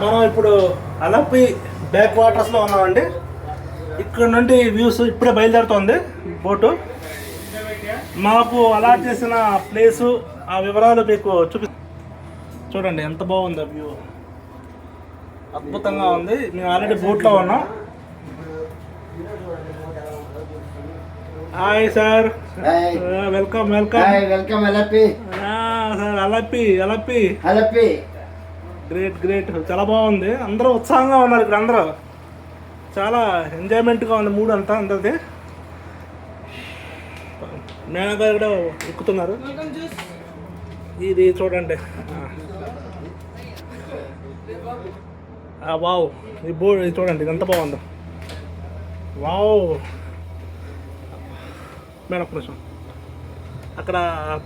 మనం ఇప్పుడు అలప్పి బ్యాక్ వాటర్స్లో ఉన్నామండి. ఇక్కడ నుండి వ్యూస్ ఇప్పుడే బయలుదేరుతోంది బోటు. మాకు అలాట్ చేసిన ప్లేసు ఆ వివరాలు మీకు చూడండి ఎంత బాగుంది వ్యూ, అద్భుతంగా ఉంది. మేము ఆల్రెడీ బోట్లో ఉన్నాం. Hi sir, welcome welcome welcome Alleppey. Sir Alleppey great great, చాలా బాగుంది. అందరూ ఉత్సాహంగా ఉన్నారు ఇక్కడ, అందరూ చాలా ఎంజాయ్మెంట్గా ఉంది మూడ్ అంతా అందరిది. మేనగారు కూడా ఎక్కుతున్నారు. ఇది చూడండి, వావ్, ఈ బోర్డు ఇది చూడండి, ఇది ఎంత బాగుందో. వావ్ మేడం కొంచెం అక్కడ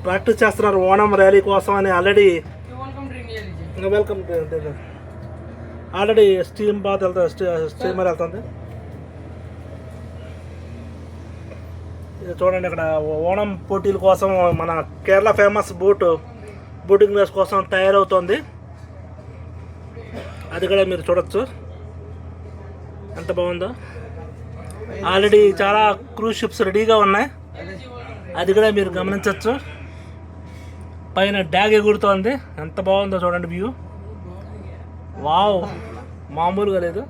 ప్రాక్టీస్ చేస్తున్నారు ఓణం ర్యాలీ కోసం అని. Already welcome already steam bath వెళ్తుంది, స్టీమర్ వెళ్తుంది. ఇది చూడండి, ఇక్కడ ఓణం పోటీల కోసం మన కేరళ ఫేమస్ బోటింగ్ రేస్ కోసం తయారవుతోంది. అది కూడా మీరు చూడొచ్చు ఎంత బాగుందో. ఆల్రెడీ చాలా క్రూజ్ షిప్స్ రెడీగా ఉన్నాయి, అది కూడా మీరు గమనించవచ్చు. పైన డ్యాగ్ ఎగురుతోంది, ఎంత బాగుందో చూడండి వ్యూ. వావ్, మామూలుగా లేదు.